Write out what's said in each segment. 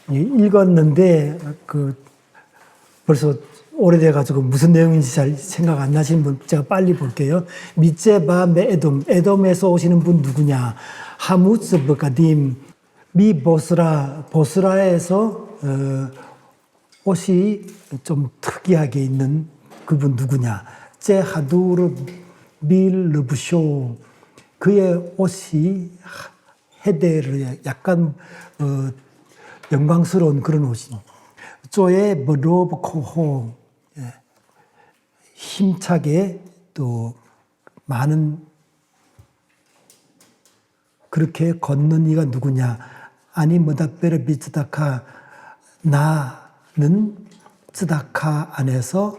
읽었는데 벌써 오래돼가지고 무슨 내용인지 잘 생각 안 나시는 분 제가 빨리 볼게요. 미제바 메에돔, 에돔에서 오시는 분 누구냐? 하무츠 버가딤 미 보스라에서 옷이 좀 특이하게 있는 그분 누구냐? 제 하두르 빌 르부쇼, 그의 옷이 헤데르 약간 영광스러운 그런 옷이. 쪼에 버로브 코호, 힘차게 또 많은 그렇게 걷는 이가 누구냐? 아니 뭐다베르 비츠다카, 나는 츠다카 안에서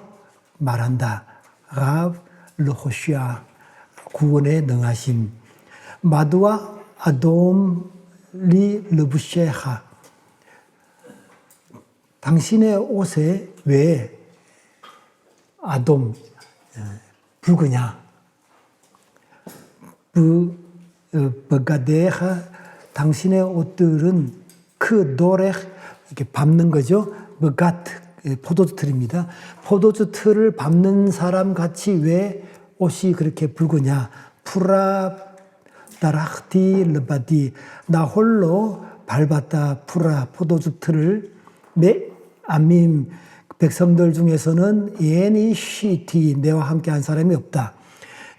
말한다. 라브 르호시아, 구원에 능하심. 마두아 아돔 리 르부셰하, 당신의 옷에 왜 아돔, 붉으냐? 버가데하, 당신의 옷들은 그 노래 이렇게 밟는 거죠. 버가트, 포도주 틀입니다. 포도주 틀을 밟는 사람 같이 왜 옷이 그렇게 붉으냐? 프라 다라흐티 르바디, 나 홀로 밟았다. 프라, 포도주 틀을. 메 아밈, 백성들 중에서는 예니 시티, 내와 함께 한 사람이 없다.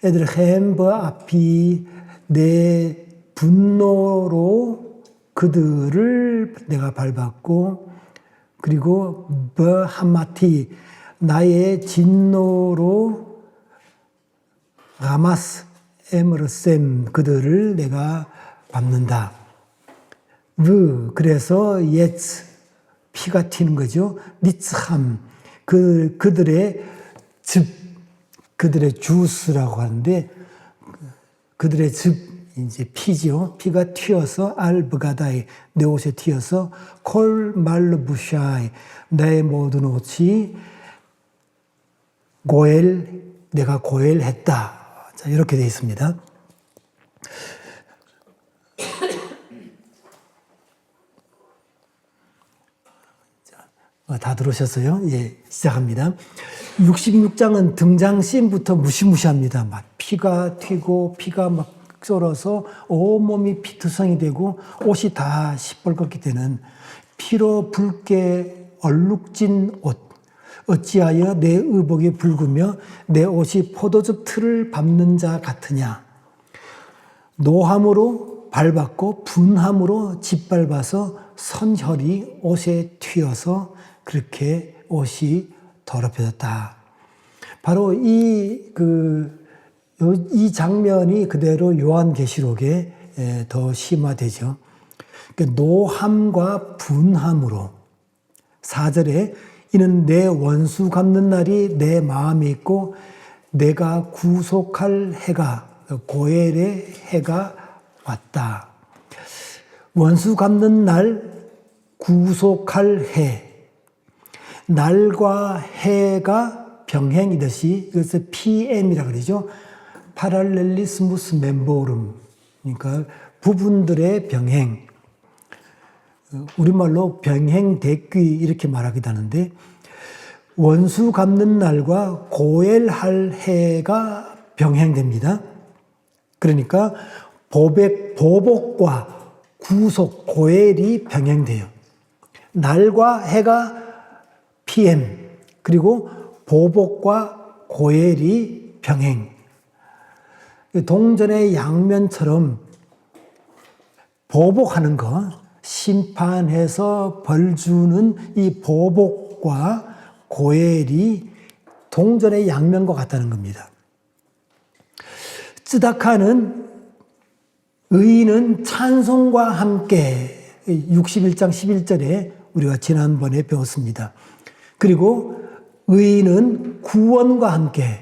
애들 햄버 앞이, 내 분노로 그들을 내가 밟았고, 그리고 버하마티, 나의 진노로 라마스 에머르셈, 그들을 내가 밟는다. 그래서 예츠, 피가 튀는 거죠. 니츠함, 그들의 즙, 그들의 주스라고 하는데, 그들의 즙, 이제 피죠. 피가 튀어서 알브가다이, 내 옷에 튀어서 콜 말르부샤이, 나의 모든 옷이 내가 고엘했다. 자, 이렇게 되어 있습니다. 다 들으셨어요? 예, 시작합니다. 66장은 등장씬부터 무시무시합니다. 막 피가 튀고 피가 막 썰어서 온몸이 피투성이 되고 옷이 다 시뻘겋게 되는, 피로 붉게 얼룩진 옷. 어찌하여 내 의복이 붉으며 내 옷이 포도즙 틀을 밟는 자 같으냐? 노함으로 밟았고 분함으로 짓밟아서 선혈이 옷에 튀어서 그렇게 옷이 더럽혀졌다. 바로 이 장면이 그대로 요한계시록에 더 심화되죠. 그러니까 노함과 분함으로, 4절에 이는 내 원수 갚는 날이 내 마음에 있고 내가 구속할 해가, 고엘의 해가 왔다. 원수 갚는 날, 구속할 해. 날과 해가 병행이듯이, 그래서 PM이라 그러죠. 파랄렐리스무스 멤보름. 그러니까 부분들의 병행. 우리말로 병행대귀 이렇게 말하기도 하는데, 원수 갚는 날과 고엘할 해가 병행됩니다. 그러니까 보복과 구속, 고엘이 병행돼요. 날과 해가 PM, 그리고 보복과 고엘이 병행. 동전의 양면처럼 보복하는 거, 심판해서 벌 주는 이 보복과 고엘이 동전의 양면과 같다는 겁니다. 쯔다카는 의인은 찬송과 함께, 61장 11절에 우리가 지난번에 배웠습니다. 그리고 의인은 구원과 함께,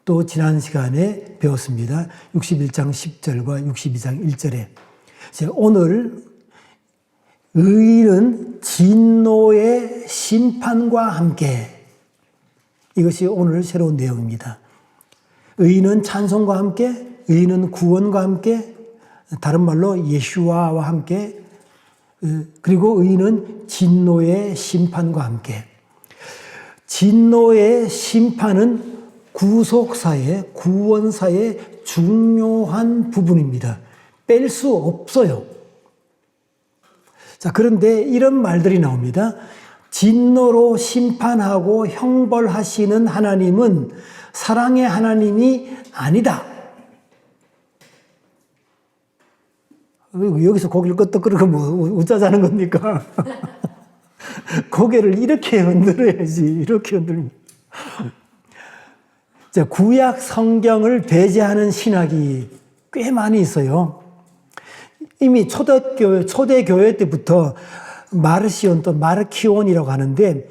또 지난 시간에 배웠습니다. 61장 10절과 62장 1절에. 오늘 의인은 진노의 심판과 함께, 이것이 오늘 새로운 내용입니다. 의인은 찬송과 함께, 의인은 구원과 함께, 다른 말로 예슈아와 함께, 그리고 의인은 진노의 심판과 함께. 진노의 심판은 구속사의, 구원사의 중요한 부분입니다. 뺄 수 없어요. 자, 그런데 이런 말들이 나옵니다. 진노로 심판하고 형벌하시는 하나님은 사랑의 하나님이 아니다. 여기서 고개를 끄덕거리고 뭐 웃자자는 겁니까? 고개를 이렇게 흔들어야지. 이렇게 흔들면. 자, 구약 성경을 배제하는 신학이 꽤 많이 있어요. 이미 초대교회 때부터 마르시온 또 마르키온이라고 하는데,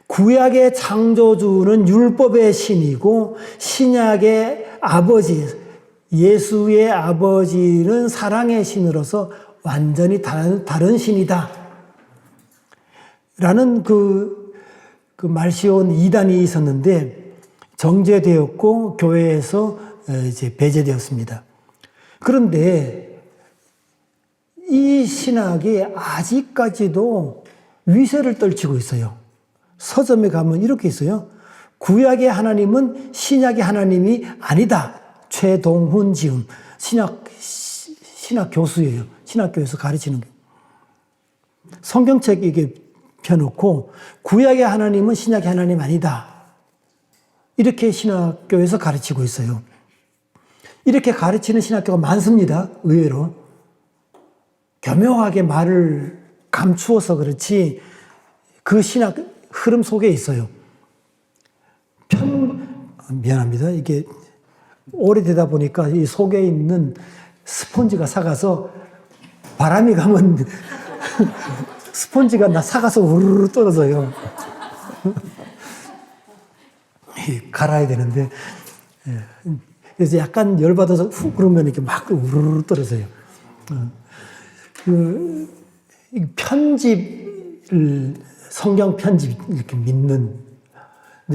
구약의 창조주는 율법의 신이고 신약의 아버지, 예수의 아버지는 사랑의 신으로서 완전히 다른 신이다 라는 그 말시온 이단이 있었는데 정제되었고 교회에서 이제 배제되었습니다. 그런데 이 신학이 아직까지도 위세를 떨치고 있어요. 서점에 가면 이렇게 있어요. 구약의 하나님은 신약의 하나님이 아니다. 최동훈 지음 신학 교수예요. 신학교에서 가르치는 게. 성경책 이게 펴놓고 구약의 하나님은 신약의 하나님 아니다. 이렇게 신학교에서 가르치고 있어요. 이렇게 가르치는 신학교가 많습니다. 의외로. 교묘하게 말을 감추어서 그렇지 그 신학 흐름 속에 있어요. 미안합니다. 이게 오래되다 보니까 이 속에 있는 스펀지가 삭아서 바람이 가면 스펀지가 삭아서 우르르 떨어져요. 갈아야 되는데 그래서 약간 열받아서 훅 그러면 이렇게 막 우르르 떨어져요. 편집을 성경 편집 이렇게 믿는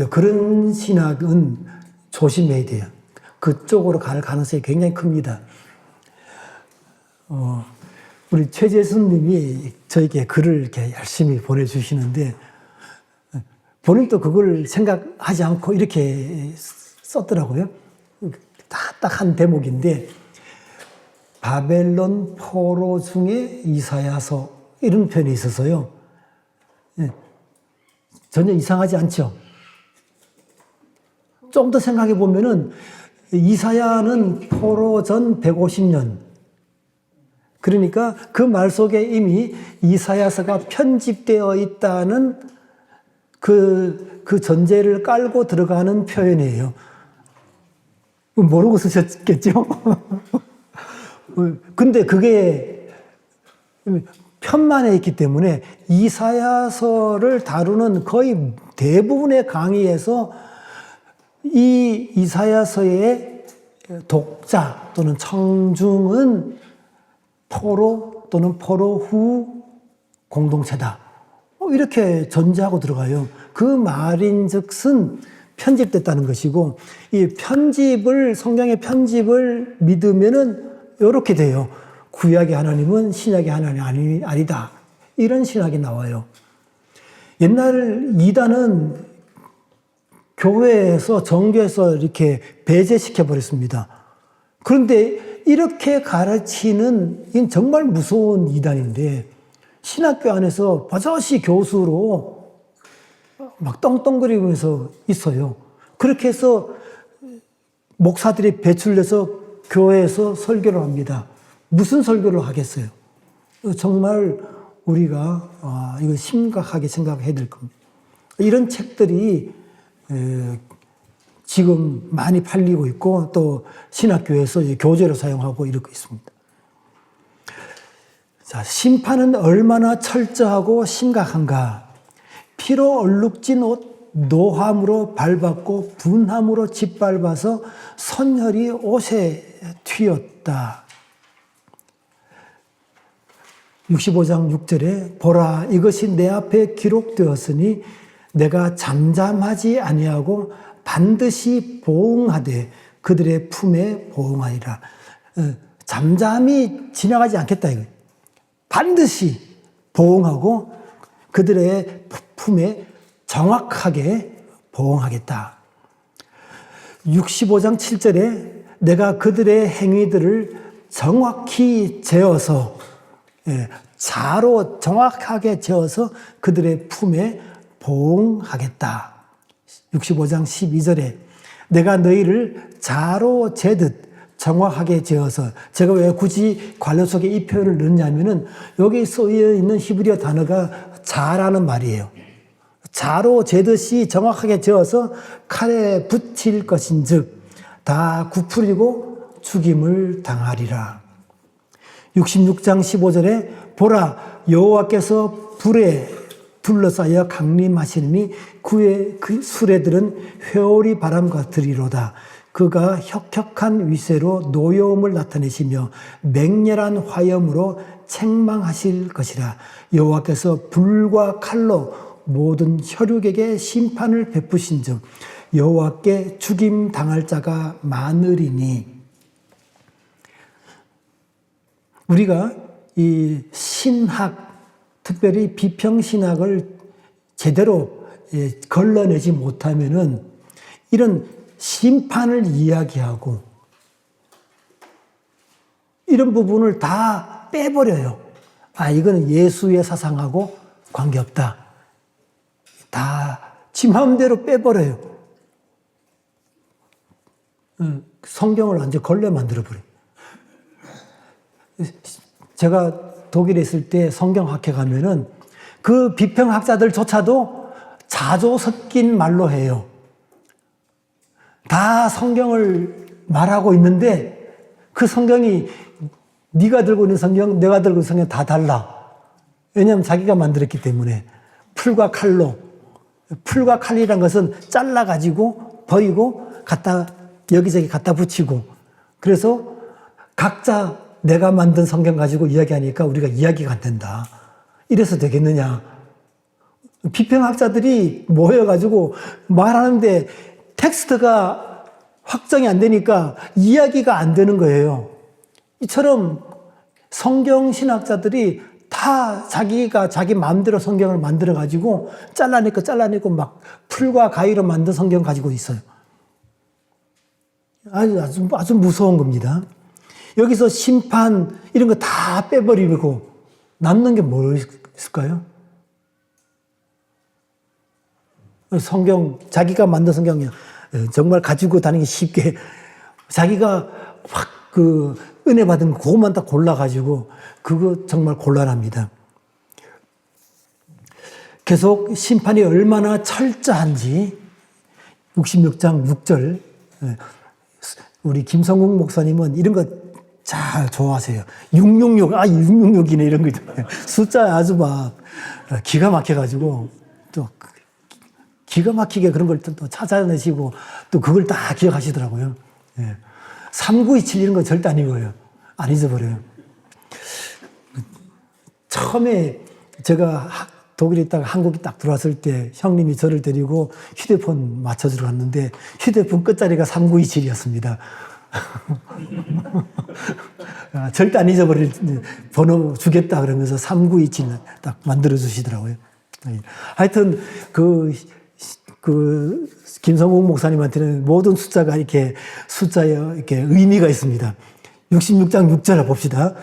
그런 신학은 조심해야 돼요. 그쪽으로 갈 가능성이 굉장히 큽니다. 우리 최재순 님이 저에게 글을 이렇게 열심히 보내주시는데 본인도 그걸 생각하지 않고 이렇게 썼더라고요. 딱 한 대목인데 바벨론 포로 중에 이사야서 이런 편이 있어서요. 전혀 이상하지 않죠. 좀 더 생각해 보면은 이사야는 포로 전 150년. 그러니까 그 말 속에 이미 이사야서가 편집되어 있다는 그 전제를 깔고 들어가는 표현이에요. 모르고 쓰셨겠죠? 근데 그게 편만에 있기 때문에 이사야서를 다루는 거의 대부분의 강의에서 이 이사야서의 독자 또는 청중은 포로 또는 포로 후 공동체다. 이렇게 전제하고 들어가요. 그 말인즉슨 편집됐다는 것이고, 이 편집을, 성경의 편집을 믿으면은 이렇게 돼요. 구약의 하나님은 신약의 하나님이 아니다. 이런 신학이 나와요. 옛날 이단은 교회에서, 정교에서 이렇게 배제시켜 버렸습니다. 그런데 이렇게 가르치는, 이건 정말 무서운 이단인데, 신학교 안에서 버젓이 교수로 막 떵떵거리면서 있어요. 그렇게 해서 목사들이 배출돼서 교회에서 설교를 합니다. 무슨 설교를 하겠어요? 정말 우리가 이거 심각하게 생각해야 될 겁니다. 이런 책들이 지금 많이 팔리고 있고 또 신학교에서 교재로 사용하고 이러고 있습니다. 자, 심판은 얼마나 철저하고 심각한가. 피로 얼룩진 옷, 노함으로 밟았고 분함으로 짓밟아서 선혈이 옷에 튀었다. 65장 6절에 보라, 이것이 내 앞에 기록되었으니 내가 잠잠하지 아니하고 반드시 보응하되 그들의 품에 보응하리라. 잠잠히 지나가지 않겠다 이거예요. 반드시 보응하고 그들의 품에 정확하게 보응하겠다. 65장 7절에 내가 그들의 행위들을 정확히 재어서 자로 정확하게 재어서 그들의 품에 보응하겠다. 65장 12절에 내가 너희를 자로 재듯 정확하게 재어서, 제가 왜 굳이 관료 속에 이 표현을 넣냐면은 여기 쓰여 있는 히브리어 단어가 자라는 말이에요. 자로 재듯이 정확하게 재어서 칼에 붙일 것인즉 다 굽풀이고 죽임을 당하리라. 66장 15절에 보라 여호와께서 불에 둘러싸여 강림하시니 그의 그 수레들은 회오리 바람 같으리로다. 그가 혁혁한 위세로 노여움을 나타내시며 맹렬한 화염으로 책망하실 것이라. 여호와께서 불과 칼로 모든 혈육에게 심판을 베푸신즉 여호와께 죽임 당할 자가 많으리니. 우리가 이 신학, 특별히 비평신학을 제대로 걸러내지 못하면은 이런 심판을 이야기하고 이런 부분을 다 빼버려요. 아, 이거는 예수의 사상하고 관계없다. 다 지 마음대로 빼버려요. 성경을 완전 걸레 만들어버려요. 제가 독일에 있을 때 성경학회 가면은 그 비평학자들조차도 자조 섞인 말로 해요. 다 성경을 말하고 있는데 그 성경이 네가 들고 있는 성경, 내가 들고 있는 성경 다 달라. 왜냐하면 자기가 만들었기 때문에. 풀과 칼로. 풀과 칼이란 것은 잘라가지고 버리고 여기저기 갖다 붙이고, 그래서 각자 내가 만든 성경 가지고 이야기하니까 우리가 이야기가 안 된다. 이래서 되겠느냐. 비평학자들이 모여가지고 말하는데 텍스트가 확정이 안 되니까 이야기가 안 되는 거예요. 이처럼 성경 신학자들이 다 자기가 자기 마음대로 성경을 만들어가지고 잘라내고 막 풀과 가위로 만든 성경 가지고 있어요. 아주 무서운 겁니다. 여기서 심판 이런 거 다 빼버리고 남는 게 뭐 있을까요? 성경, 자기가 만든 성경 정말 가지고 다니기 쉽게 자기가 확 은혜 받은 거 그것만 딱 골라가지고 그거 정말 곤란합니다. 계속 심판이 얼마나 철저한지 66장 6절 우리 김성국 목사님은 이런 거 잘 좋아하세요. 666, 666이네 이런 거 있잖아요. 숫자 아주 막 기가 막혀가지고 또 기가 막히게 그런 걸 또 찾아내시고 또 그걸 다 기억하시더라고요. 3927 이런 거 절대 안 읽어요. 안 잊어버려요. 처음에 제가 독일에 있다가 한국에 딱 들어왔을 때 형님이 저를 데리고 휴대폰 맞춰주러 갔는데 휴대폰 끝자리가 3927이었습니다. 절대 안 잊어버릴 번호 주겠다 그러면서 3927 딱 만들어주시더라고요. 하여튼 김성국 목사님한테는 모든 숫자가 이렇게 숫자에 이렇게 의미가 있습니다. 66장 6절을 봅시다.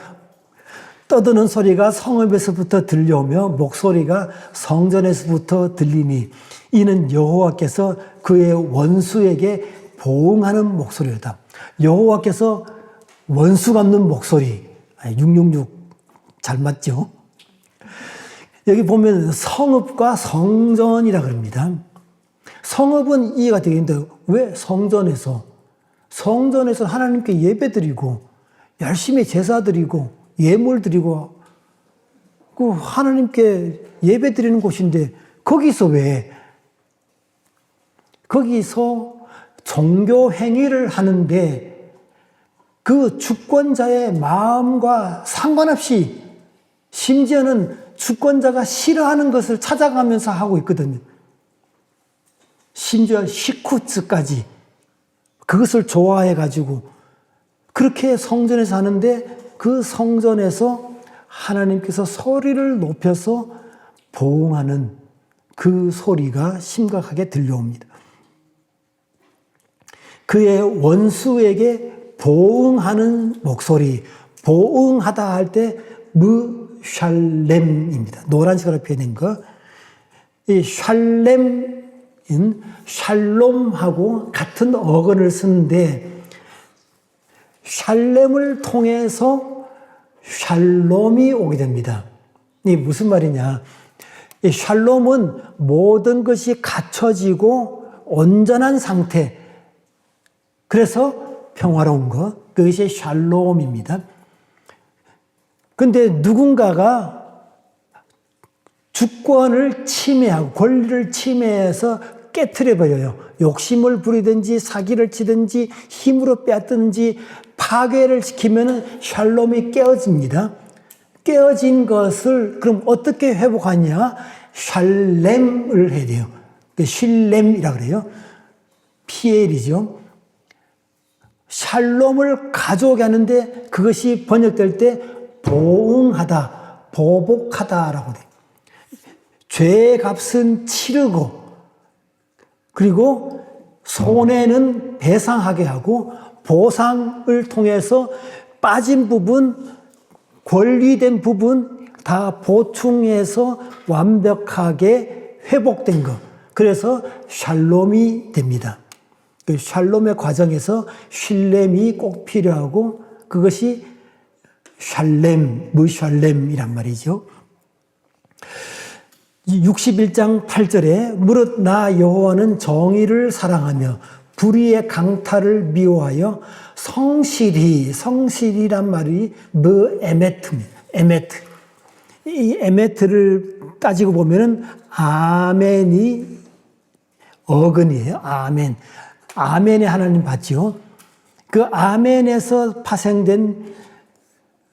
떠드는 소리가 성읍에서부터 들려오며 목소리가 성전에서부터 들리니 이는 여호와께서 그의 원수에게 보응하는 목소리다. 여호와께서 원수 갚는 목소리. 666 잘 맞죠? 여기 보면 성읍과 성전이라 그럽니다. 성읍은 이해가 되겠는데 왜 성전에서 하나님께 예배드리고 열심히 제사드리고 예물드리고 그 하나님께 예배드리는 곳인데 거기서 왜 거기서 종교 행위를 하는데 그 주권자의 마음과 상관없이 심지어는 주권자가 싫어하는 것을 찾아가면서 하고 있거든요. 심지어 시쿠츠까지 그것을 좋아해가지고 그렇게 성전에서 하는데 그 성전에서 하나님께서 소리를 높여서 보응하는 그 소리가 심각하게 들려옵니다. 그의 원수에게 보응하는 목소리, 보응하다 할 때 무샬렘입니다. 노란색으로 표현된 거. 이 샬렘은 샬롬하고 같은 어근을 쓰는데 샬렘을 통해서 샬롬이 오게 됩니다. 이 무슨 말이냐? 이 샬롬은 모든 것이 갖춰지고 온전한 상태. 그래서 평화로운 것. 그것이 샬롬입니다. 근데 누군가가 주권을 침해하고 권리를 침해해서 깨트려버려요. 욕심을 부리든지 사기를 치든지 힘으로 빼앗든지 파괴를 시키면 샬롬이 깨어집니다. 깨어진 것을 그럼 어떻게 회복하냐? 샬렘을 해야 돼요. 쉴렘이라고 그래요. 피엘이죠. 샬롬을 가져오게 하는데 그것이 번역될 때 보응하다, 보복하다라고 돼요. 죄의 값은 치르고 그리고 손해는 배상하게 하고 보상을 통해서 빠진 부분, 권리된 부분 다 보충해서 완벽하게 회복된 것. 그래서 샬롬이 됩니다. 그 샬롬의 과정에서 쉴렘이 꼭 필요하고 그것이 샬렘, 무샬렘이란 말이죠. 61장 8절에 무릇 나 여호와는 정의를 사랑하며 불의의 강탈을 미워하여 성실이란 말이 에메트입니다. 에메트. 이 에메트를 따지고 보면은 아멘이 어근이에요. 아멘. 아멘의 하나님 봤죠. 그 아멘에서 파생된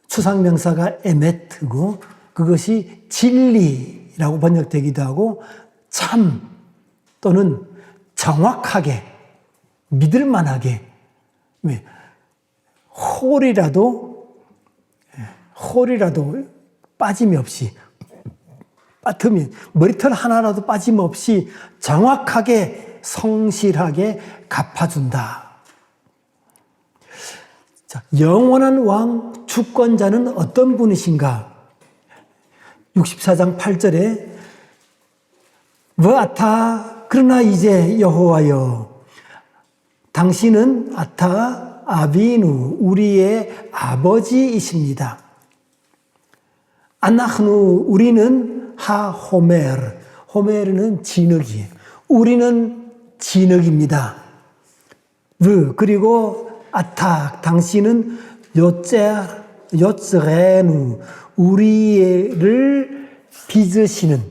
추상명사가 에메트고 그것이 진리라고 번역되기도 하고 참 또는 정확하게 믿을만하게 홀이라도 빠짐이 없이 빠틈이 머리털 하나라도 빠짐없이 정확하게 성실하게 갚아준다. 자, 영원한 왕 주권자는 어떤 분이신가? 64장 8절에 아타 그러나 이제 여호와여 당신은 아타 아비누 우리의 아버지이십니다. 아나흐누 우리는 하호메르 호메르는 진흙이에요. 우리는 진흙입니다. 그리고 아타 당신은 요츠레누 우리를 빚으시는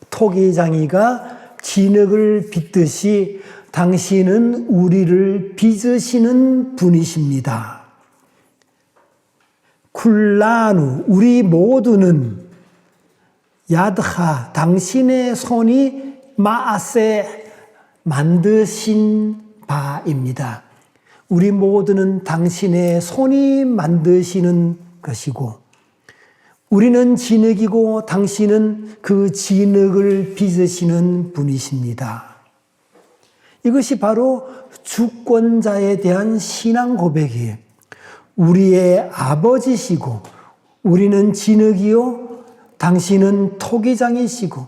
토기장이가 진흙을 빚듯이 당신은 우리를 빚으시는 분이십니다. 쿨라누 우리 모두는 야드하 당신의 손이 마아세 만드신 바입니다. 우리 모두는 당신의 손이 만드시는 것이고 우리는 진흙이고 당신은 그 진흙을 빚으시는 분이십니다. 이것이 바로 주권자에 대한 신앙 고백이에요. 우리의 아버지시고 우리는 진흙이요 당신은 토기장이시고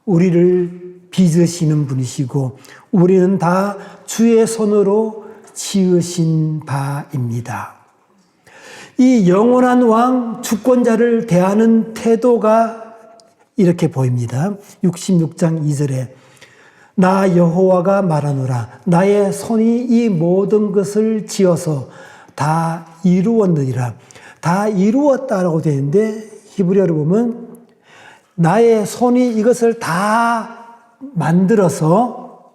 우리를 빚으시는 분이시고 우리는 다 주의 손으로 지으신 바입니다. 이 영원한 왕 주권자를 대하는 태도가 이렇게 보입니다. 66장 2절에 나 여호와가 말하노라 나의 손이 이 모든 것을 지어서 다 이루었느니라. 다 이루었다라고 되어 있는데 히브리어로 보면 나의 손이 이것을 다 만들어서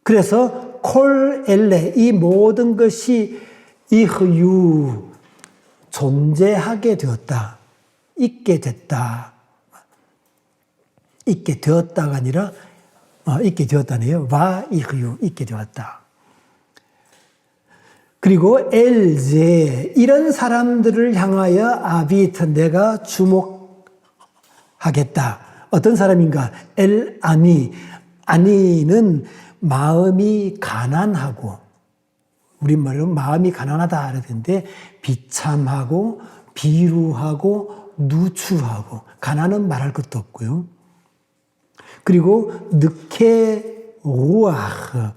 그래서 콜 엘레 이 모든 것이 이흐유 존재하게 되었다. 있게 됐다. 있게 되었다가 아니라 있게 되었다네요. 와 이흐유 있게 되었다. 그리고 엘제 이런 사람들을 향하여 아비트 내가 주목하겠다. 어떤 사람인가? 엘 아니. 아니는 마음이 가난하고, 우리말로 마음이 가난하다 그러는데 비참하고 비루하고 누추하고, 가난은 말할 것도 없고요. 그리고 느케 우아흐,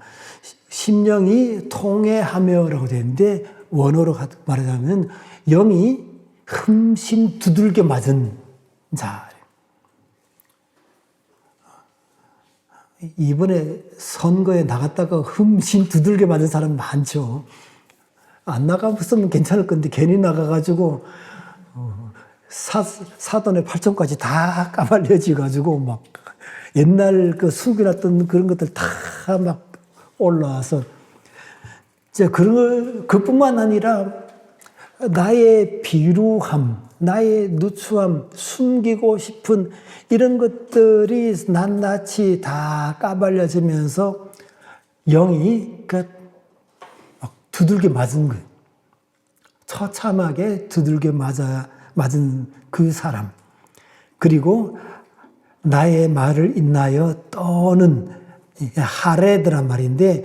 심령이 통해하며라고 되는데 원어로 말하자면 영이 흠씬 두들겨 맞은 자. 이번에 선거에 나갔다가 흠씬 두들겨 맞은 사람 많죠. 안 나가봤으면 괜찮을 건데 괜히 나가가지고 사돈의 팔촌까지 다 까발려지가지고 막 옛날 그 숨겨놨던 그런 것들 다 막 올라와서 이제 그뿐만 아니라 나의 비루함, 나의 누추함, 숨기고 싶은 이런 것들이 낱낱이 다 까발려지면서 영이 막 두들겨 맞은 거예요. 처참하게 두들겨 맞은 그 사람. 그리고 나의 말을 인하여 떠는 하레드란 말인데,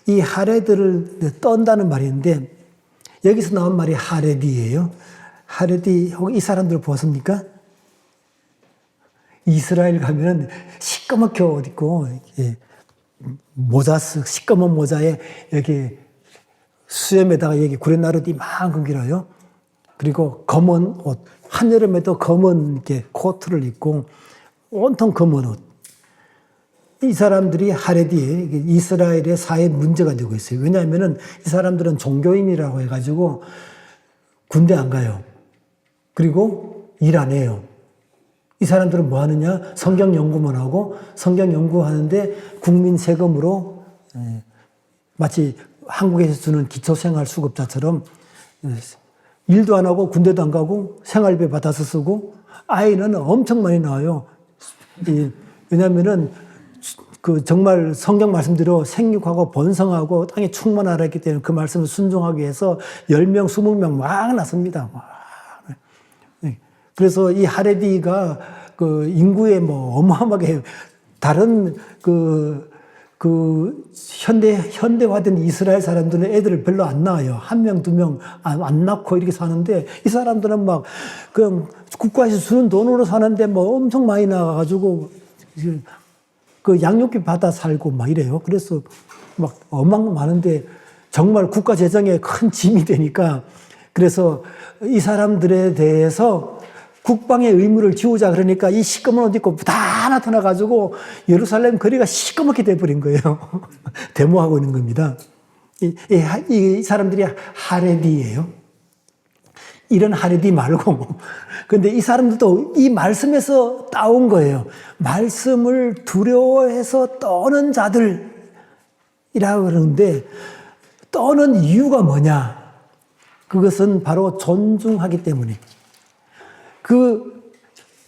이 하레드를 떤다는 말인데 여기서 나온 말이 하레디예요. 하레디, 혹 이 사람들 보았습니까? 이스라엘 가면은 시꺼멓게 옷 입고 모자 시꺼먼 모자에 여기 수염에다가 여기 구레나룻 이만큼 길어요. 그리고 검은 옷, 한여름에도 검은 이렇게 코트를 입고 온통 검은 옷. 이 사람들이 하레디에 이스라엘의 사회 문제가 되고 있어요. 왜냐하면은 이 사람들은 종교인이라고 해가지고 군대 안 가요. 그리고 일 안 해요. 이 사람들은 뭐 하느냐? 성경 연구만 하고, 성경 연구하는데 국민 세금으로 마치 한국에서 주는 기초생활수급자처럼 일도 안 하고 군대도 안 가고 생활비 받아서 쓰고, 아이는 엄청 많이 낳아요. 왜냐하면은 그 정말 성경 말씀대로 생육하고 번성하고 땅에 충만하라 했기 때문에 그 말씀을 순종하기 위해서 10명, 20명 막 낳습니다. 그래서 이 하레디가 그 인구에 뭐 어마어마하게 다른 그 현대화된 이스라엘 사람들은 애들을 별로 안 낳아요. 1명, 2명 안 낳고 이렇게 사는데, 이 사람들은 막 그냥 국가에서 주는 돈으로 사는데 뭐 엄청 많이 나가가지고 그 양육비 받아 살고 막 이래요. 그래서 막 어마어마하게 많은데 정말 국가 재정에 큰 짐이 되니까, 그래서 이 사람들에 대해서 국방의 의무를 지우자 그러니까 이 시꺼먼 옷 입고 다 나타나가지고 예루살렘 거리가 시꺼멓게 돼버린 거예요. 데모하고 있는 겁니다. 이 사람들이 하레디예요. 이런 하레디 말고. 근데 이 사람들도 이 말씀에서 따온 거예요. 말씀을 두려워해서 떠는 자들이라고 그러는데, 떠는 이유가 뭐냐? 그것은 바로 존중하기 때문에. 그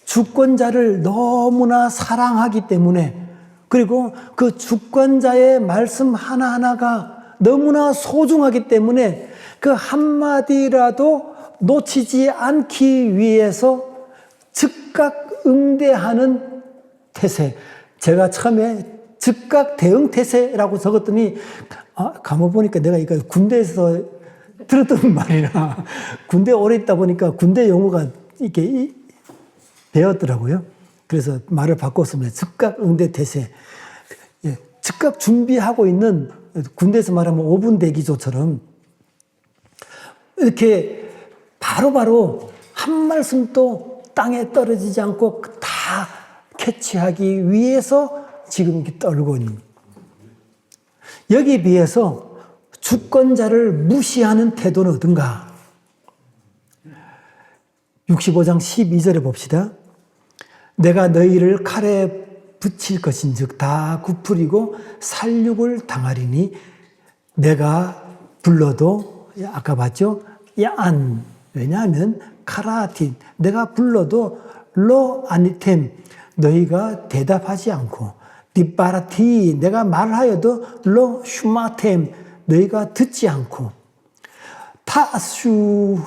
주권자를 너무나 사랑하기 때문에, 그리고 그 주권자의 말씀 하나하나가 너무나 소중하기 때문에 그 한마디라도 놓치지 않기 위해서 즉각 응대하는 태세. 제가 처음에 즉각 대응 태세라고 적었더니 가만 보니까 내가 이거 군대에서 들었던 말이라, 군대 오래 있다 보니까 군대 용어가 이렇게 배웠더라고요. 그래서 말을 바꿨습니다. 즉각 응대 태세. 즉각 준비하고 있는, 군대에서 말하면 5분 대기조처럼 이렇게 바로바로 한 말씀도 땅에 떨어지지 않고 다 캐치하기 위해서 지금 이렇게 떨고 있는. 여기에 비해서 주권자를 무시하는 태도는 어떤가? 65장 12절에 봅시다. 내가 너희를 칼에 붙일 것인즉 다 굽으리고 살육을 당하리니 내가 불러도, 아까 봤죠? 야안. 왜냐하면 카라틴, 내가 불러도 로 아니템, 너희가 대답하지 않고, 디바라티, 내가 말하여도 로 슈마템, 너희가 듣지 않고, 타슈,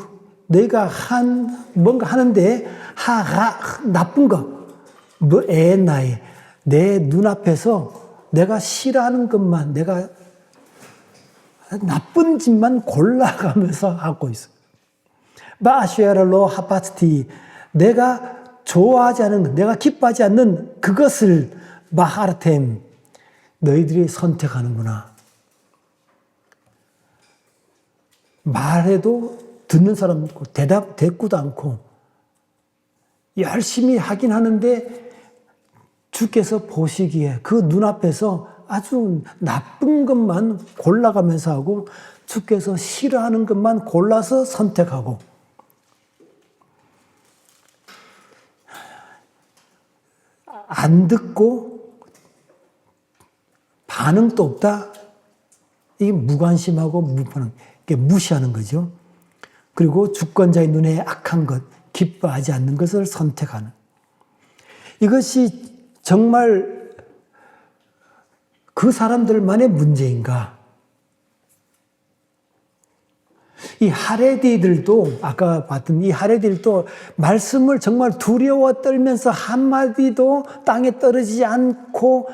너희가 뭔가 하는데 하가 나쁜 거, 뭐 나이 내 눈앞에서 내가 싫어하는 것만 내가 나쁜 짓만 골라가면서 하고 있어. 바시에르로 하파스티 내가 좋아하지 않는 내가 기뻐하지 않는 그것을 마하르템 너희들이 선택하는구나. 말해도 듣는 사람 없고 대꾸도 않고 열심히 하긴 하는데 주께서 보시기에 그 눈앞에서 아주 나쁜 것만 골라가면서 하고 주께서 싫어하는 것만 골라서 선택하고 안 듣고 반응도 없다. 이게 무관심하고 무반응, 이게 무시하는 거죠. 그리고 주권자의 눈에 악한 것, 기뻐하지 않는 것을 선택하는. 이것이 정말 그 사람들만의 문제인가? 이 하레디들도 아까 봤던 이 하레디들도 말씀을 정말 두려워 떨면서 한마디도 땅에 떨어지지 않고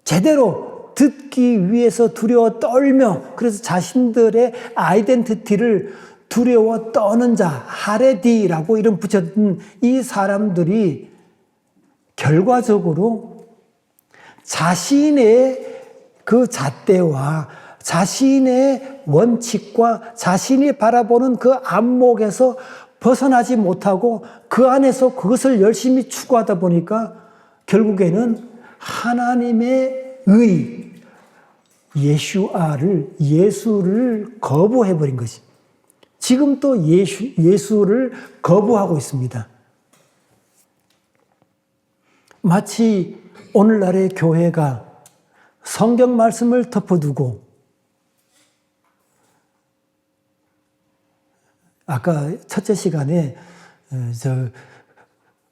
제대로 듣기 위해서 두려워 떨며 그래서 자신들의 아이덴티티를 두려워 떠는 자 하레디라고 이름 붙였던 이 사람들이 결과적으로 자신의 그 잣대와 자신의 원칙과 자신이 바라보는 그 안목에서 벗어나지 못하고 그 안에서 그것을 열심히 추구하다 보니까 결국에는 하나님의 예수를 거부해버린 것이. 지금 또 예수를 거부하고 있습니다. 마치 오늘날의 교회가 성경 말씀을 덮어두고 아까 첫째 시간에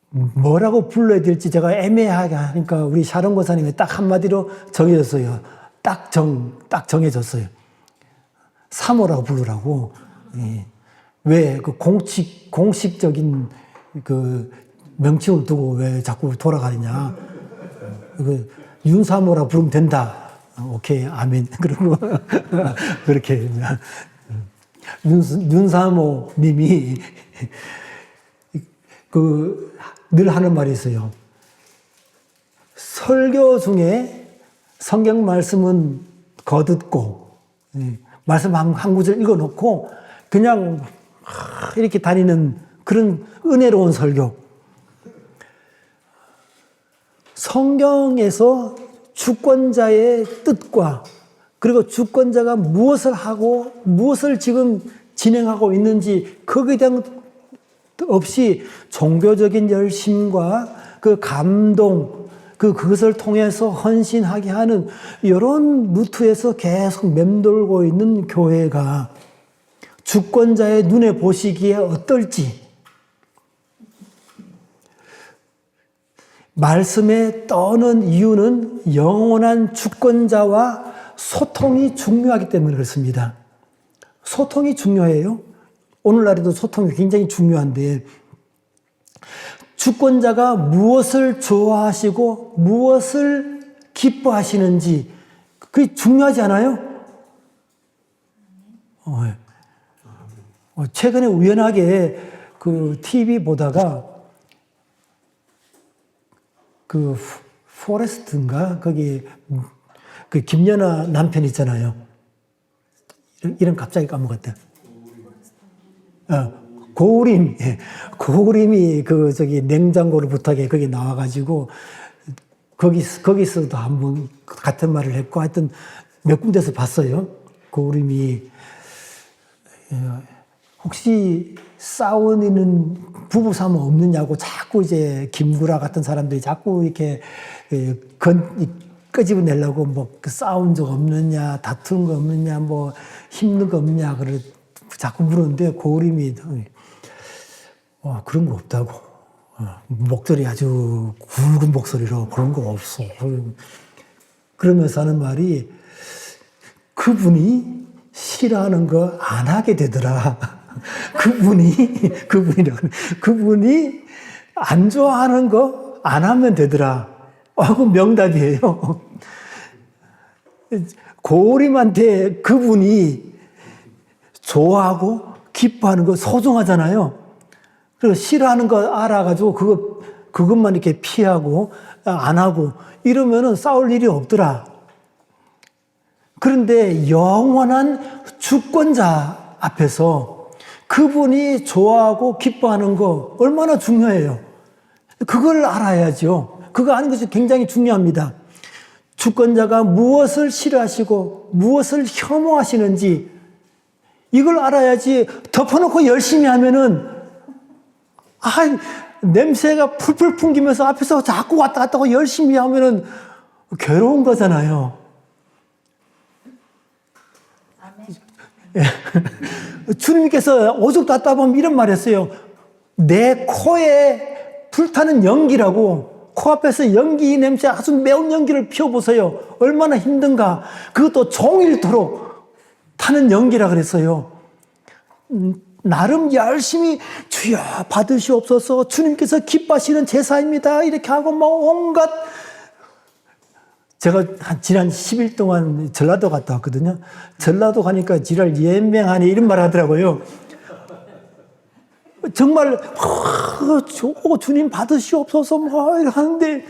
뭐라고 불러야 될지 제가 애매하게 하니까 우리 샤론 고사님이 딱 한마디로 정해졌어요. 딱 정해졌어요. 사모라고 부르라고. 왜 그 공식적인 그 명칭을 두고 왜 자꾸 돌아가느냐. 윤사모라 부르면 된다. 오케이, 아멘. 그러고 그렇게 윤사모 님이 늘 하는 말이 있어요. 설교 중에 성경 말씀은 거듣고 말씀 한 구절 읽어놓고 그냥 이렇게 다니는 그런 은혜로운 설교. 성경에서 주권자의 뜻과 그리고 주권자가 무엇을 하고 무엇을 지금 진행하고 있는지 거기에 대한 없이 종교적인 열심과 그 감동 그것을 통해서 헌신하게 하는 이런 루트에서 계속 맴돌고 있는 교회가 주권자의 눈에 보시기에 어떨지 말씀에 떠는 이유는 영원한 주권자와 소통이 중요하기 때문에 그렇습니다. 소통이 중요해요. 오늘날에도 소통이 굉장히 중요한데 주권자가 무엇을 좋아하시고 무엇을 기뻐하시는지 그게 중요하지 않아요? 최근에 우연하게 그 TV 보다가 그 포레스트인가 거기 그 김연아 남편 있잖아요. 이름 갑자기 까먹었다. 고우림이 그 저기 냉장고를 부탁해 거기 나와가지고 거기서도 한번 같은 말을 했고 하여튼 몇 군데서 봤어요. 고우림이 혹시 싸우는 부부싸움 없느냐고 자꾸 이제 김구라 같은 사람들이 자꾸 이렇게 끄집어내려고 뭐 싸운 적 없느냐, 다투는 거 없느냐, 뭐 힘든 거 없냐, 그래 자꾸 물었는데 고우림이 그런 거 없다고. 목소리 아주 굵은 목소리로 그런 거 없어. 그러면서 하는 말이 그분이 싫어하는 거 안 하게 되더라. 그분이 안 좋아하는 거 안 하면 되더라. 하고 명답이에요. 고림한테 그분이 좋아하고 기뻐하는 거 소중하잖아요. 그리고 싫어하는 거 알아가지고 그것만 이렇게 피하고 안 하고 이러면은 싸울 일이 없더라. 그런데 영원한 주권자 앞에서 그분이 좋아하고 기뻐하는 거 얼마나 중요해요. 그걸 알아야죠. 그거 아는 것이 굉장히 중요합니다. 주권자가 무엇을 싫어하시고 무엇을 혐오하시는지 이걸 알아야지. 덮어놓고 열심히 하면은 냄새가 풀풀 풍기면서 앞에서 자꾸 왔다 갔다 하고 열심히 하면은 괴로운 거잖아요. 주님께서 오죽 답답 보면 이런 말 했어요. 내 코에 불타는 연기라고. 코앞에서 연기 냄새 아주 매운 연기를 피워보세요. 얼마나 힘든가. 그것도 종일토록 타는 연기라 그랬어요. 나름 열심히 주여 받으시옵소서, 주님께서 기뻐하시는 제사입니다, 이렇게 하고 막 온갖. 제가 지난 10일 동안 전라도 갔다 왔거든요. 전라도 가니까 지랄 예명하네 이런 말 하더라고요. 정말 주님 받으시옵소서 뭐 이렇게 하는데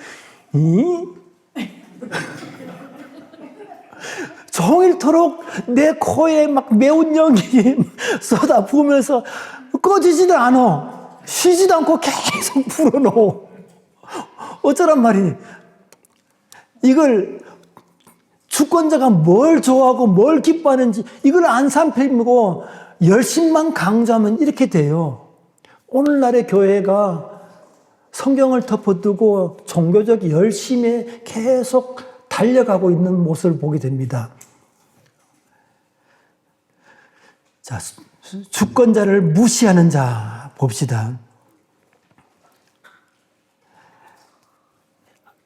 종일토록 내 코에 막 매운 연기 쏟아 부으면서 꺼지지도 않아. 쉬지도 않고 계속 불어넣어. 어쩌란 말이니. 이걸 주권자가 뭘 좋아하고 뭘 기뻐하는지 이걸 안 살피고 열심만 강조하면 이렇게 돼요. 오늘날의 교회가 성경을 덮어두고 종교적 열심에 계속 달려가고 있는 모습을 보게 됩니다. 자, 주권자를 무시하는 자 봅시다.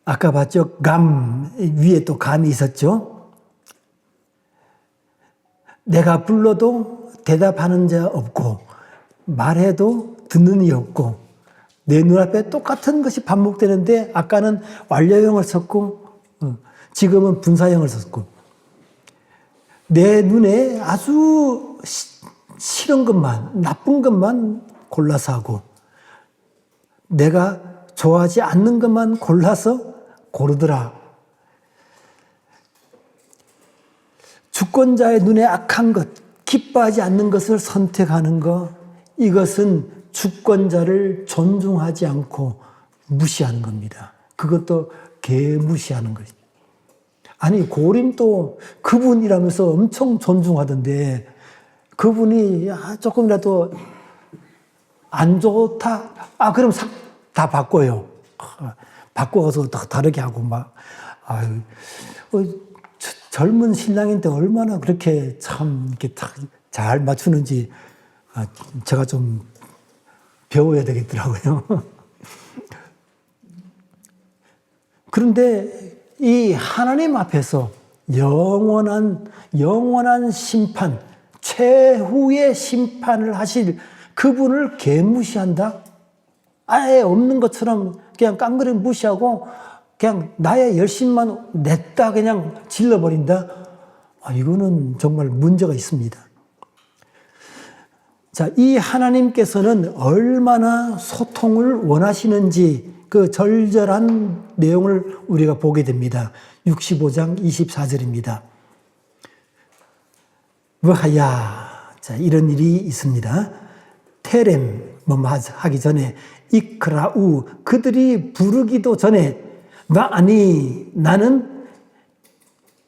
아까 봤죠? 감, 위에 또 감이 있었죠? 내가 불러도 대답하는 자 없고, 말해도 듣는 이 없고, 내 눈앞에 똑같은 것이 반복되는데, 아까는 완료형을 썼고, 지금은 분사형을 썼고, 내 눈에 아주 싫은 것만, 나쁜 것만 골라서 하고, 내가 좋아하지 않는 것만 골라서 고르더라. 주권자의 눈에 악한 것, 기뻐하지 않는 것을 선택하는 것, 이것은 주권자를 존중하지 않고 무시하는 겁니다. 그것도 개무시하는 것이죠. 아니, 고림도 그분이라면서 엄청 존중하던데, 그분이 조금이라도 안 좋다? 그럼 다 바꿔요. 바꿔서 다 다르게 하고 막. 젊은 신랑인데 얼마나 그렇게 참 이렇게 잘 맞추는지 제가 좀 배워야 되겠더라고요. 그런데 이 하나님 앞에서 영원한 심판, 최후의 심판을 하실 그분을 개무시한다? 아예 없는 것처럼 그냥 깡그리 무시하고 그냥 나의 열심만 냈다 그냥 질러버린다? 이거는 정말 문제가 있습니다. 자, 이 하나님께서는 얼마나 소통을 원하시는지 그 절절한 내용을 우리가 보게 됩니다. 65장 24절입니다. 뭐하야. 자, 이런 일이 있습니다. 테렘, 하기 전에, 이크라우, 그들이 부르기도 전에, 아니, 나는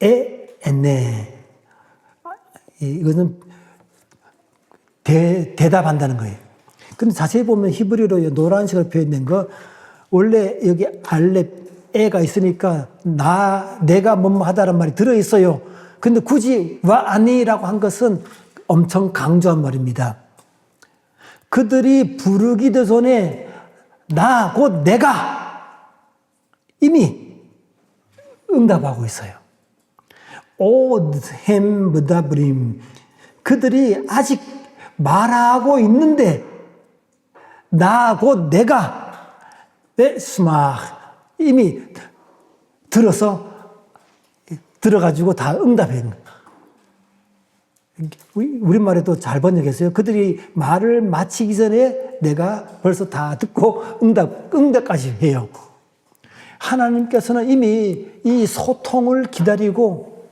에네. 이거는 대답한다는 거예요. 근데 자세히 보면 히브리어로 노란색으로 표현된 거, 원래 여기 알렙, 에가 있으니까 내가 하다란 말이 들어있어요. 근데 굳이 아니라고 한 것은 엄청 강조한 말입니다. 그들이 부르기도 전에 곧 내가 이미 응답하고 있어요. 오햄 브다브림, 그들이 아직 말하고 있는데 곧 내가 베스마 이미 들어가지고 다 응답한 거예요. 우리말에도 잘 번역했어요. 그들이 말을 마치기 전에 내가 벌써 다 듣고 응답까지 해요. 하나님께서는 이미 이 소통을 기다리고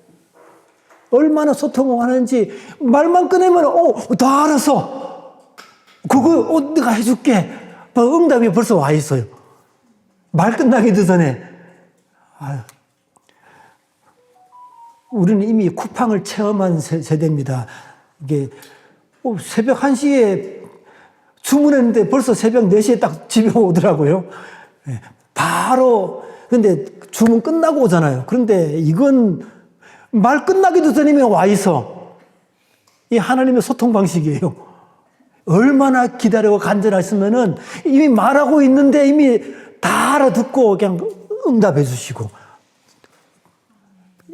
얼마나 소통을 하는지 말만 꺼내면 다 알았어. 그거 내가 해줄게. 응답이 벌써 와 있어요. 말 끝나기도 전에. 아유. 우리는 이미 쿠팡을 체험한 세대입니다. 이게 새벽 1시에 주문했는데 벌써 새벽 4시에 딱 집에 오더라고요. 바로 근데 주문 끝나고 오잖아요. 그런데 이건 말 끝나기도 전에 와 있어. 이 하나님의 소통 방식이에요. 얼마나 기다리고 간절하시면은 이미 말하고 있는데 이미 다 알아듣고 그냥 응답해 주시고.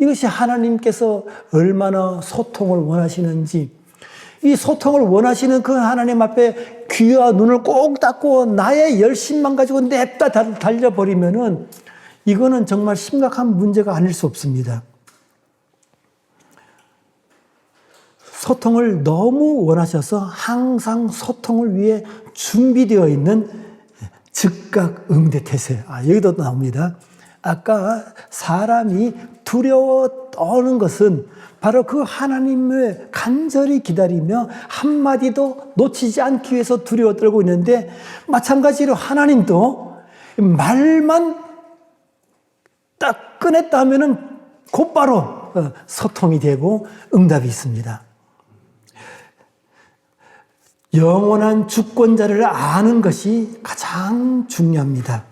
이것이 하나님께서 얼마나 소통을 원하시는지, 이 소통을 원하시는 그 하나님 앞에 귀와 눈을 꼭 닫고 나의 열심만 가지고 냅다 달려버리면은 이거는 정말 심각한 문제가 아닐 수 없습니다. 소통을 너무 원하셔서 항상 소통을 위해 준비되어 있는 즉각 응대 태세. 여기도 나옵니다. 아까 사람이 두려워 떠는 것은 바로 그 하나님을 간절히 기다리며 한마디도 놓치지 않기 위해서 두려워 떨고 있는데, 마찬가지로 하나님도 말만 딱 꺼냈다 하면은 곧바로 소통이 되고 응답이 있습니다. 영원한 주권자를 아는 것이 가장 중요합니다.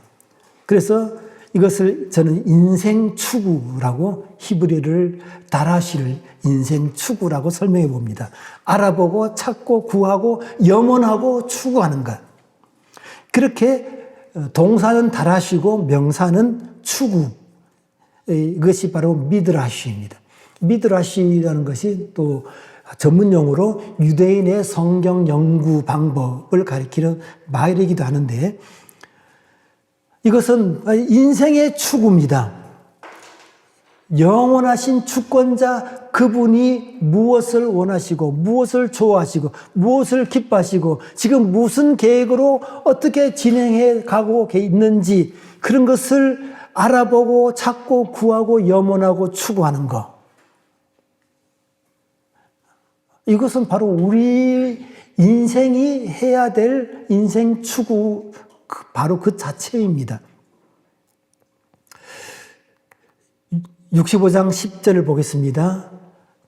그래서 이것을 저는 인생 추구라고, 히브리를 다라시를 인생 추구라고 설명해 봅니다. 알아보고 찾고 구하고 염원하고 추구하는 것. 그렇게 동사는 다라시고 명사는 추구. 이것이 바로 미드라시입니다. 미드라시라는 것이 또 전문 용어로 유대인의 성경 연구 방법을 가리키는 말이기도 하는데, 이것은 인생의 추구입니다. 영원하신 주권자 그분이 무엇을 원하시고 무엇을 좋아하시고 무엇을 기뻐하시고 지금 무슨 계획으로 어떻게 진행해 가고 있는지, 그런 것을 알아보고 찾고 구하고 염원하고 추구하는 것. 이것은 바로 우리 인생이 해야 될 인생 추구, 바로 그 자체입니다. 65장 10절을 보겠습니다.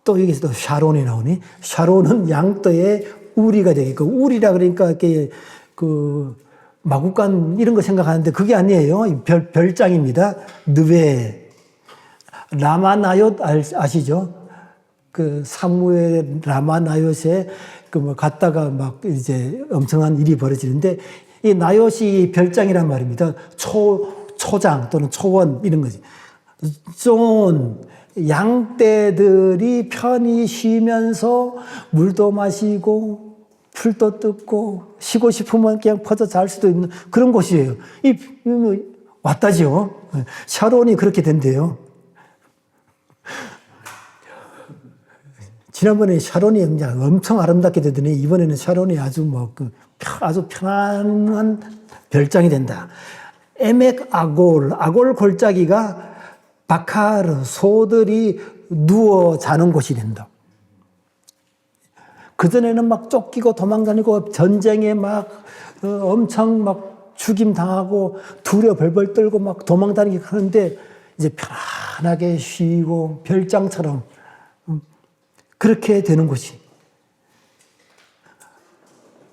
또 여기서도 샤론이 나오니, 샤론은 양떼의 우리가 되겠고, 우리라 그러니까 이렇게 마구간 이런 거 생각하는데 그게 아니에요. 별장입니다. 느베. 라마나옅 아시죠? 사무엘 라마나옅에 갔다가 막 이제 엄청난 일이 벌어지는데, 이 나옅이 별장이란 말입니다. 초장 또는 초원 이런 거지. 좀 양떼들이 편히 쉬면서 물도 마시고 풀도 뜯고 쉬고 싶으면 그냥 퍼져 잘 수도 있는 그런 곳이에요. 왔다지요. 샤론이 그렇게 된대요. 지난번에 샤론이 엄청 아름답게 되더니 이번에는 샤론이 아주 아주 편안한 별장이 된다. 에멕 아골 골짜기가 바카르 소들이 누워 자는 곳이 된다. 그전에는 막 쫓기고 도망다니고 전쟁에 엄청 죽임 당하고 두려워 벌벌 떨고 막 도망다니기 하는데, 이제 편안하게 쉬고 별장처럼 그렇게 되는 곳이.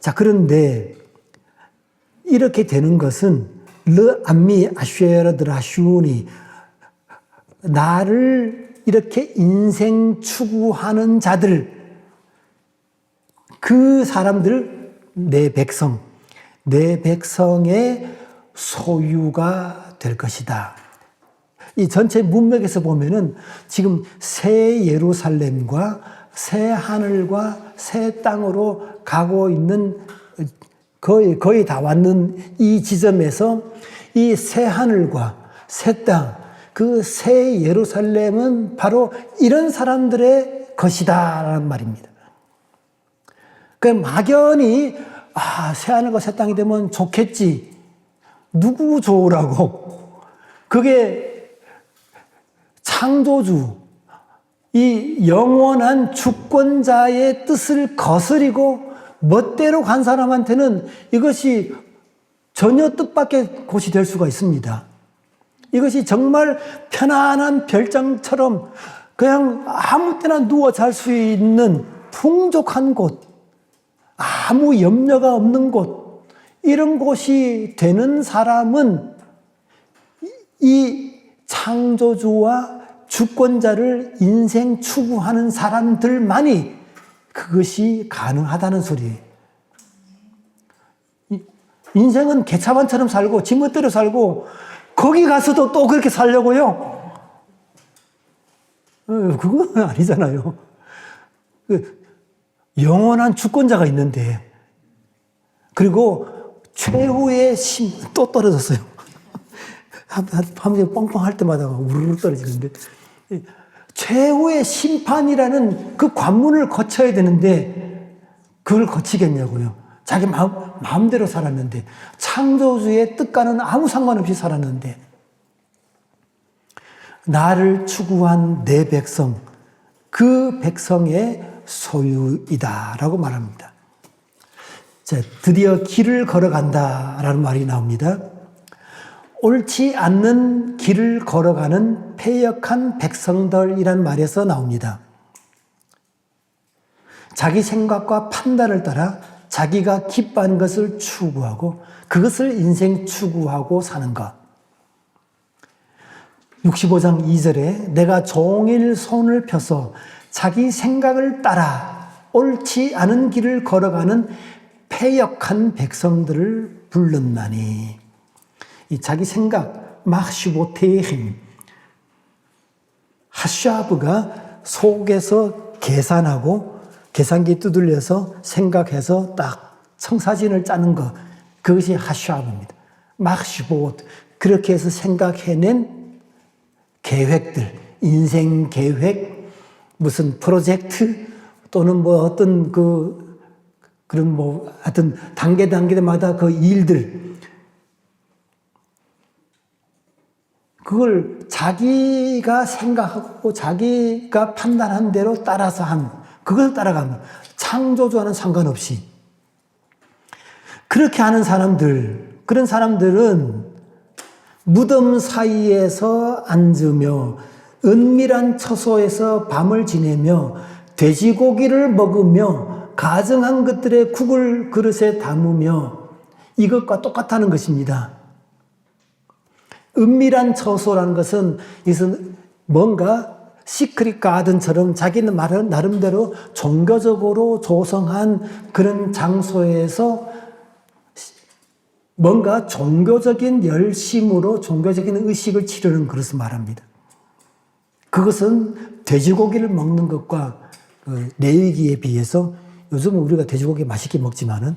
자, 그런데 이렇게 되는 것은 르 암미 아쉐르 드라슈니, 나를 이렇게 인생 추구하는 자들, 그 사람들, 내 백성의 소유가 될 것이다. 이 전체 문맥에서 보면은 지금 새 예루살렘과 새 하늘과 새 땅으로 가고 있는, 거의 다 왔는 이 지점에서 이 새 하늘과 새 땅, 그 새 예루살렘은 바로 이런 사람들의 것이다라는 말입니다. 그 막연히 새 하늘과 새 땅이 되면 좋겠지. 누구 좋으라고? 그게 창조주, 이 영원한 주권자의 뜻을 거스리고 멋대로 간 사람한테는 이것이 전혀 뜻밖의 곳이 될 수가 있습니다. 이것이 정말 편안한 별장처럼 그냥 아무 때나 누워 잘 수 있는 풍족한 곳, 아무 염려가 없는 곳, 이런 곳이 되는 사람은 이 창조주와 주권자를 인생 추구하는 사람들만이 그것이 가능하다는 소리예요. 인생은 개차반처럼 살고 지멋대로 살고 거기 가서도 또 그렇게 살려고요? 그건 아니잖아요. 영원한 주권자가 있는데, 그리고 최후의 또 떨어졌어요. 밤새 뻥뻥 할 때마다 우르르 떨어지는데, 최후의 심판이라는 그 관문을 거쳐야 되는데 그걸 거치겠냐고요. 자기 마음대로 살았는데, 창조주의 뜻과는 아무 상관없이 살았는데, 나를 추구한 내 백성, 그 백성의 소유이다라고 말합니다. 자, 드디어 길을 걸어간다라는 말이 나옵니다. 옳지 않는 길을 걸어가는 패역한 백성들이란 말에서 나옵니다. 자기 생각과 판단을 따라 자기가 기뻐하는 것을 추구하고 그것을 인생 추구하고 사는 것. 65장 2절에 내가 종일 손을 펴서 자기 생각을 따라 옳지 않은 길을 걸어가는 패역한 백성들을 불렀나니, 이 자기 생각, 마슈보테힘, 하샤브가 속에서 계산하고 계산기 두들려서 생각해서 딱 청사진을 짜는 것, 그것이 하샤브입니다. 마슈보트, 그렇게 해서 생각해낸 계획들, 인생 계획, 무슨 프로젝트 또는 뭐 어떤 그런 뭐 하여튼 단계마다 그 일들, 그걸 자기가 생각하고 자기가 판단한 대로 따라서 그걸 따라가면 창조주와는 상관없이 그렇게 하는 사람들, 그런 사람들은 무덤 사이에서 앉으며 은밀한 처소에서 밤을 지내며 돼지고기를 먹으며 가증한 것들의 국을 그릇에 담으며 이것과 똑같다는 것입니다. 은밀한 처소라는 것은 이것은 뭔가 시크릿 가든처럼 자기는 나름대로 종교적으로 조성한 그런 장소에서 뭔가 종교적인 열심으로 종교적인 의식을 치르는 것을 말합니다. 그것은 돼지고기를 먹는 것과 레위기에 비해서 요즘은 우리가 돼지고기 맛있게 먹지만은,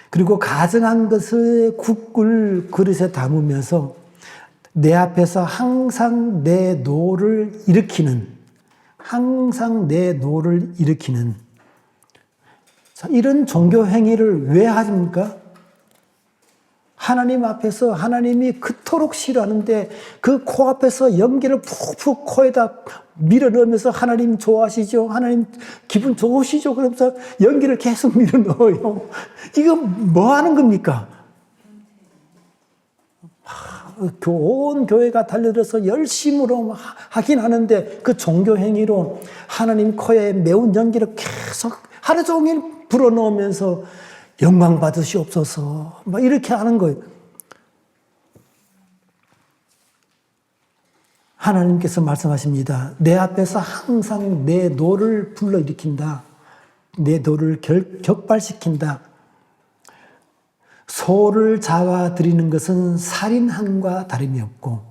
그리고 가증한 것을 국을 그릇에 담으면서 내 앞에서 항상 내 노를 일으키는, 자, 이런 종교 행위를 왜 하십니까? 하나님 앞에서 하나님이 그토록 싫어하는데 그 코앞에서 연기를 푹푹 코에다 밀어넣으면서 하나님 좋아하시죠? 하나님 기분 좋으시죠? 그러면서 연기를 계속 밀어넣어요. 이거 뭐 하는 겁니까? 온 교회가 달려들어서 열심으로 하긴 하는데 그 종교 행위로 하나님 코에 매운 연기를 계속 하루 종일 불어넣으면서 영광 받으시옵소서 막 이렇게 하는 거예요. 하나님께서 말씀하십니다. 내 앞에서 항상 내 노를 불러일으킨다. 내 노를 격발시킨다. 소를 잡아 드리는 것은 살인함과 다름이 없고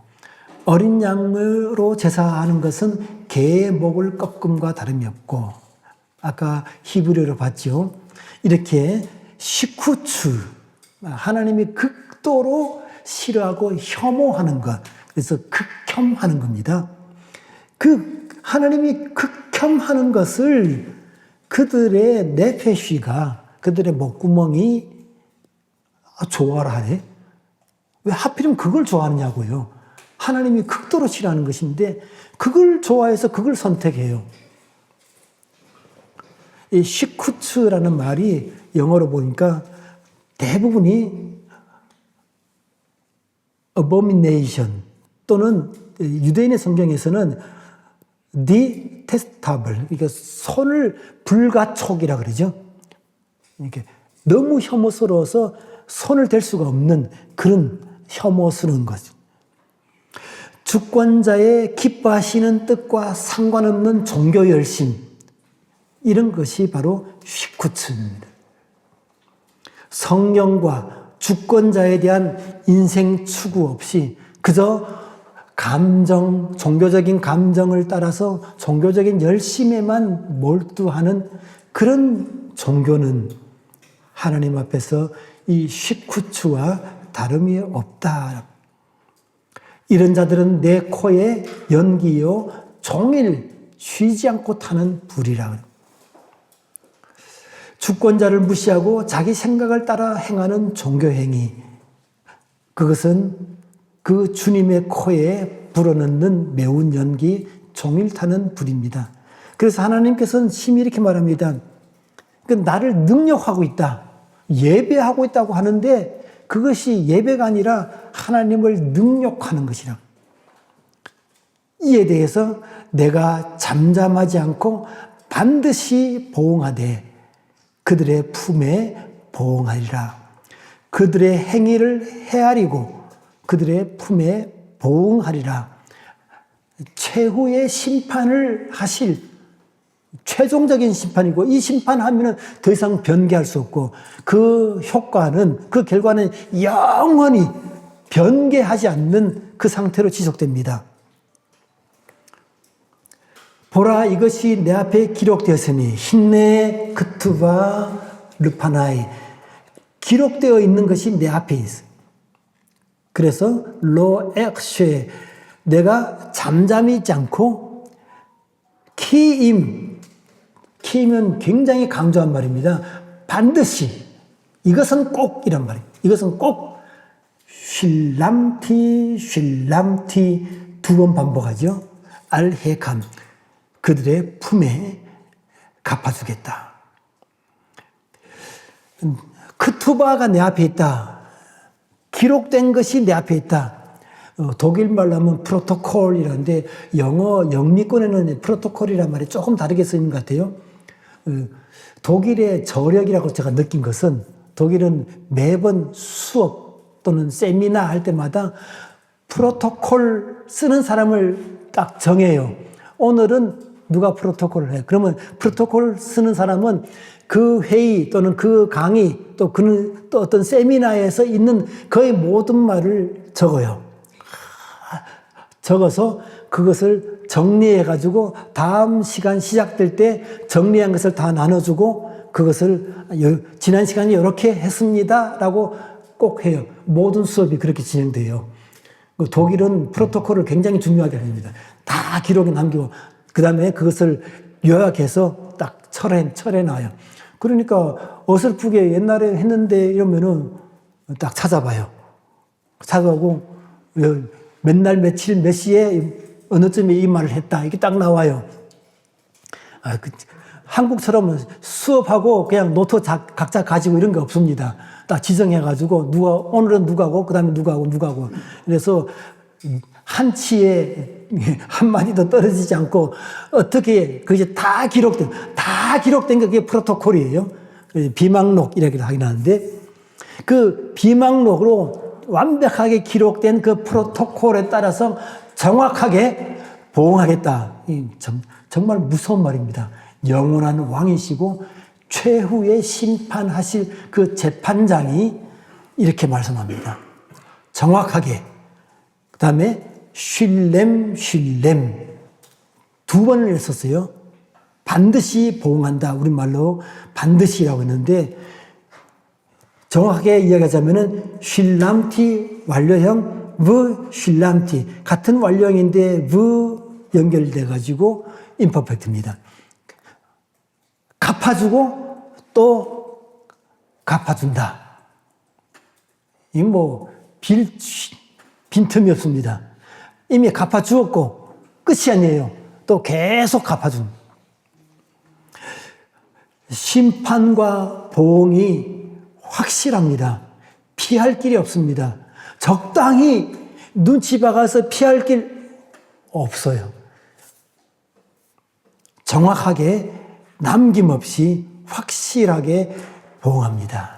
어린 양으로 제사하는 것은 개의 목을 꺾음과 다름이 없고, 아까 히브리어로 봤죠. 이렇게 시쿠추, 하나님이 극도로 싫어하고 혐오하는 것. 그래서 극혐하는 겁니다. 그 하나님이 극혐하는 것을 그들의 내페쉬가, 그들의 목구멍이 좋아라 하네. 왜 하필이면 그걸 좋아하느냐고요. 하나님이 극도로 싫어하는 것인데 그걸 좋아해서 그걸 선택해요. 이 시쿠츠라는 말이 영어로 보니까 대부분이 abomination 또는 유대인의 성경에서는 detestable, 그러니까 손을 불가촉이라 그러죠. 이렇게 너무 혐오스러워서 손을 댈 수가 없는 그런 혐오스러운 거죠. 주권자의 기뻐하시는 뜻과 상관없는 종교 열심, 이런 것이 바로 시쿠츠입니다. 성령과 주권자에 대한 인생 추구 없이 그저 감정, 종교적인 감정을 따라서 종교적인 열심에만 몰두하는 그런 종교는 하나님 앞에서 이 시쿠츠와 다름이 없다. 이런 자들은 내 코에 연기요 종일 쉬지 않고 타는 불이라. 주권자를 무시하고 자기 생각을 따라 행하는 종교행위, 그것은 그 주님의 코에 불어넣는 매운 연기, 종일 타는 불입니다. 그래서 하나님께서는 심히 이렇게 말합니다. 나를 능력하고 있다, 예배하고 있다고 하는데 그것이 예배가 아니라 하나님을 능욕하는 것이라. 이에 대해서 내가 잠잠하지 않고 반드시 보응하되 그들의 품에 보응하리라. 그들의 행위를 헤아리고 그들의 품에 보응하리라. 최후의 심판을 하실 최종적인 심판이고, 이 심판하면 더 이상 변개할 수 없고 그 효과는, 그 결과는 영원히 변개하지 않는 그 상태로 지속됩니다. 보라, 이것이 내 앞에 기록되었으니 힌네 크투바 르파나이, 기록되어 있는 것이 내 앞에 있어. 그래서 로 엑쉐, 내가 잠잠히 있지 않고 키임, 키임은 굉장히 강조한 말입니다. 반드시, 이것은 꼭 이란 말이에요. 이것은 꼭 쉴람티 쉴람티 두 번 반복하죠. 알헤감, 그들의 품에 갚아주겠다. 크투바가 내 앞에 있다. 기록된 것이 내 앞에 있다. 독일 말로 하면 프로토콜이라는데 영어 영미권에는 프로토콜이란 말이 조금 다르게 쓰이는 것 같아요. 독일의 저력이라고 제가 느낀 것은, 독일은 매번 수업 또는 세미나 할 때마다 프로토콜 쓰는 사람을 딱 정해요. 오늘은 누가 프로토콜을 해. 그러면 프로토콜 쓰는 사람은 그 회의 또는 그 강의 또 그는 또 어떤 세미나에서 있는 거의 모든 말을 적어요. 적어서 그것을 정리해가지고 다음 시간 시작될 때 정리한 것을 다 나눠주고 그것을 지난 시간에 이렇게 했습니다 라고 꼭 해요. 모든 수업이 그렇게 진행돼요. 독일은 프로토콜을 굉장히 중요하게 합니다. 다 기록에 남기고 그 다음에 그것을 요약해서 딱 철해놔요. 그러니까 어설프게 옛날에 했는데 이러면은 딱 찾아봐요. 찾아보고 맨날 며칠 몇 시에 어느 쯤에 이 말을 했다, 이게 딱 나와요. 한국처럼 수업하고 그냥 노트 각자 가지고 이런 게 없습니다. 딱 지정해가지고 오늘은 누가고 그다음에 누가고 그래서 한 치에 한 마디도 떨어지지 않고 어떻게 그게 다 기록된 게 그게 프로토콜이에요. 비망록 이라고 하긴 하는데 그 비망록으로 완벽하게 기록된 그 프로토콜에 따라서 정확하게 보응하겠다. 정말 무서운 말입니다. 영원한 왕이시고 최후의 심판하실 그 재판장이 이렇게 말씀합니다. 정확하게. 그 다음에 쉴렘 두 번을 썼어요. 반드시 보응한다. 우리말로 반드시라고 했는데 정확하게 이야기하자면은 쉴람티 완료형 브 쉴람티 같은 완료형인데 브 연결돼 가지고 임퍼펙트입니다. 갚아주고 또 갚아준다. 이 뭐 빈틈이 없습니다. 이미 갚아주었고 끝이 아니에요. 또 계속 갚아준. 심판과 보응이 확실합니다. 피할 길이 없습니다. 적당히 눈치 박아서 피할 길 없어요. 정확하게 남김없이 확실하게 보응합니다.